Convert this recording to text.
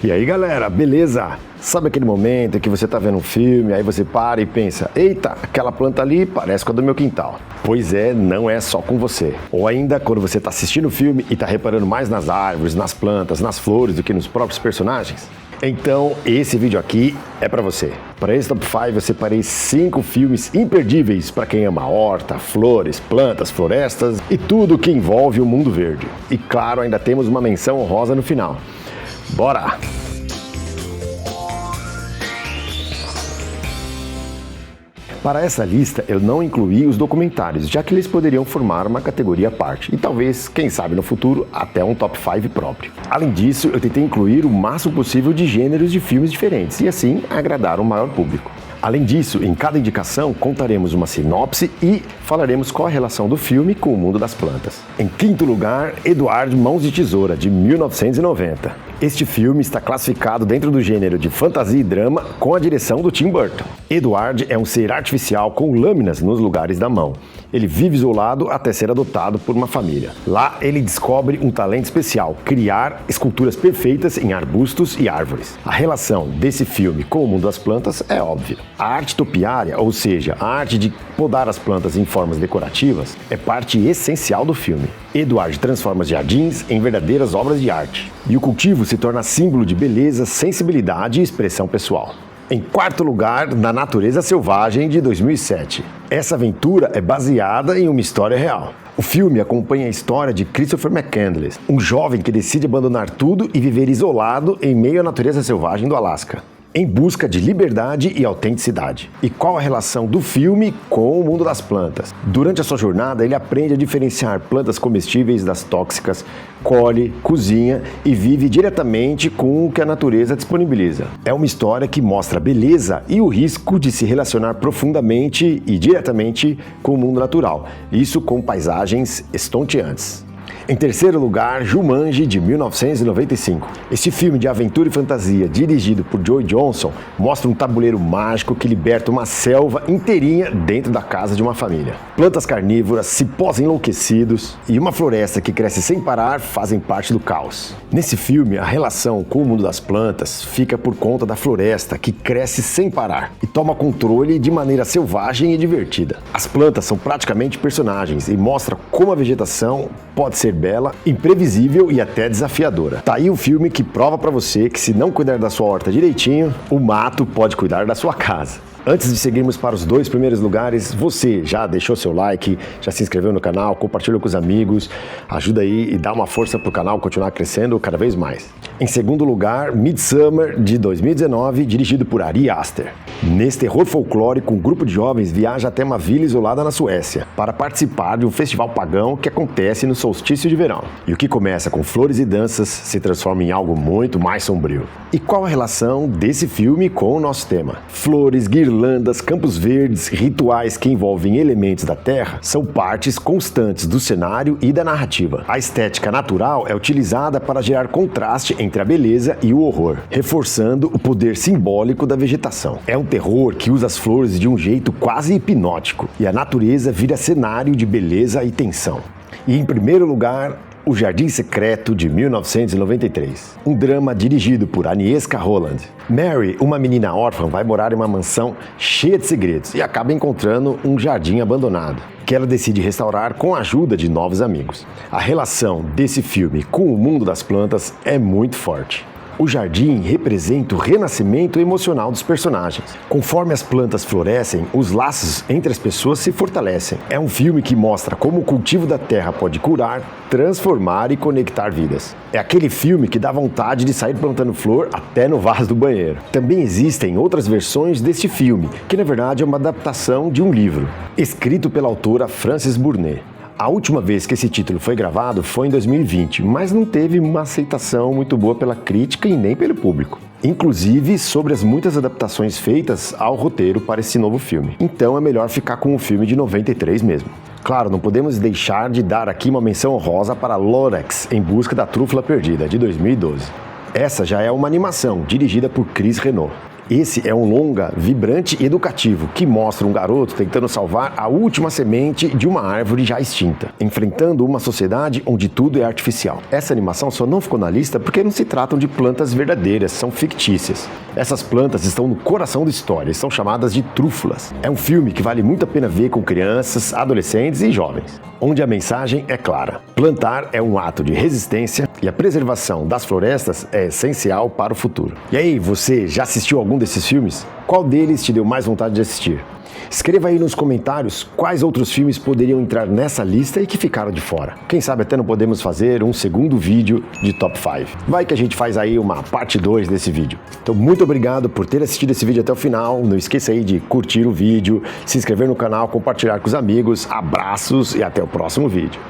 E aí galera, beleza? Sabe aquele momento em que você tá vendo um filme, aí você para e pensa: eita, aquela planta ali parece com a do meu quintal. Pois é, não é só com você. Ou ainda quando você tá assistindo o filme e tá reparando mais nas árvores, nas plantas, nas flores do que nos próprios personagens. Então, esse vídeo aqui é pra você. Para esse Top 5 eu separei 5 filmes imperdíveis para quem ama horta, flores, plantas, florestas e tudo que envolve o mundo verde. E claro, ainda temos uma menção honrosa no final. Bora! Para essa lista, eu não incluí os documentários, já que eles poderiam formar uma categoria à parte, e talvez, quem sabe no futuro, até um top 5 próprio. Além disso, eu tentei incluir o máximo possível de gêneros de filmes diferentes, e assim agradar o maior público. Além disso, em cada indicação, contaremos uma sinopse e falaremos qual a relação do filme com o mundo das plantas. Em quinto lugar, Edward Mãos de Tesoura, de 1990. Este filme está classificado dentro do gênero de fantasia e drama com a direção do Tim Burton. Edward é um ser artificial com lâminas nos lugares da mão. Ele vive isolado até ser adotado por uma família. Lá, ele descobre um talento especial: criar esculturas perfeitas em arbustos e árvores. A relação desse filme com o mundo das plantas é óbvia. A arte topiária, ou seja, a arte de podar as plantas em formas decorativas, é parte essencial do filme. Edward transforma os jardins em verdadeiras obras de arte. E o cultivo se torna símbolo de beleza, sensibilidade e expressão pessoal. Em quarto lugar, Na Natureza Selvagem, de 2007. Essa aventura é baseada em uma história real. O filme acompanha a história de Christopher McCandless, um jovem que decide abandonar tudo e viver isolado em meio à natureza selvagem do Alasca, em busca de liberdade e autenticidade. E qual a relação do filme com o mundo das plantas? Durante a sua jornada, ele aprende a diferenciar plantas comestíveis das tóxicas, colhe, cozinha e vive diretamente com o que a natureza disponibiliza. É uma história que mostra a beleza e o risco de se relacionar profundamente e diretamente com o mundo natural, isso com paisagens estonteantes. Em terceiro lugar, Jumanji, de 1995. Este filme de aventura e fantasia, dirigido por Joe Johnston, mostra um tabuleiro mágico que liberta uma selva inteirinha dentro da casa de uma família. Plantas carnívoras, cipós enlouquecidos e uma floresta que cresce sem parar fazem parte do caos. Nesse filme, a relação com o mundo das plantas fica por conta da floresta, que cresce sem parar e toma controle de maneira selvagem e divertida. As plantas são praticamente personagens e mostram como a vegetação pode ser bela, imprevisível e até desafiadora. Tá aí um filme que prova pra você que, se não cuidar da sua horta direitinho, o mato pode cuidar da sua casa. Antes de seguirmos para os 2 primeiros lugares, você já deixou seu like, já se inscreveu no canal, compartilhou com os amigos, ajuda aí e dá uma força pro canal continuar crescendo cada vez mais. Em segundo lugar, Midsommar, de 2019, dirigido por Ari Aster. Nesse terror folclórico, um grupo de jovens viaja até uma vila isolada na Suécia para participar de um festival pagão que acontece no solstício de verão. E o que começa com flores e danças se transforma em algo muito mais sombrio. E qual a relação desse filme com o nosso tema? Flores, guirlandas, campos verdes, rituais que envolvem elementos da terra são partes constantes do cenário e da narrativa. A estética natural é utilizada para gerar contraste entre a beleza e o horror, reforçando o poder simbólico da vegetação. É um terror que usa as flores de um jeito quase hipnótico, e a natureza vira cenário de beleza e tensão. E em primeiro lugar, O Jardim Secreto, de 1993. Um drama dirigido por Agnieszka Holland. Mary, uma menina órfã, vai morar em uma mansão cheia de segredos e acaba encontrando um jardim abandonado, que ela decide restaurar com a ajuda de novos amigos. A relação desse filme com o mundo das plantas é muito forte. O jardim representa o renascimento emocional dos personagens. Conforme as plantas florescem, os laços entre as pessoas se fortalecem. É um filme que mostra como o cultivo da terra pode curar, transformar e conectar vidas. É aquele filme que dá vontade de sair plantando flor até no vaso do banheiro. Também existem outras versões deste filme, que na verdade é uma adaptação de um livro, escrito pela autora Frances Burnett. A última vez que esse título foi gravado foi em 2020, mas não teve uma aceitação muito boa pela crítica e nem pelo público. Inclusive sobre as muitas adaptações feitas ao roteiro para esse novo filme. Então é melhor ficar com o filme de 93 mesmo. Claro, não podemos deixar de dar aqui uma menção honrosa para Lorax, Em Busca da Trúfula Perdida, de 2012. Essa já é uma animação dirigida por Chris Renault. Esse é um longa vibrante e educativo que mostra um garoto tentando salvar a última semente de uma árvore já extinta, enfrentando uma sociedade onde tudo é artificial. Essa animação só não ficou na lista porque não se tratam de plantas verdadeiras, são fictícias. Essas plantas estão no coração da história e são chamadas de trúfulas. É um filme que vale muito a pena ver com crianças, adolescentes e jovens, onde a mensagem é clara. Plantar é um ato de resistência e a preservação das florestas é essencial para o futuro. E aí, você já assistiu algum desses filmes? Qual deles te deu mais vontade de assistir? Escreva aí nos comentários quais outros filmes poderiam entrar nessa lista e que ficaram de fora. Quem sabe até não podemos fazer um segundo vídeo de Top 5. Vai que a gente faz aí uma parte 2 desse vídeo. Então muito obrigado por ter assistido esse vídeo até o final. Não esqueça aí de curtir o vídeo, se inscrever no canal, compartilhar com os amigos. Abraços e até o próximo vídeo.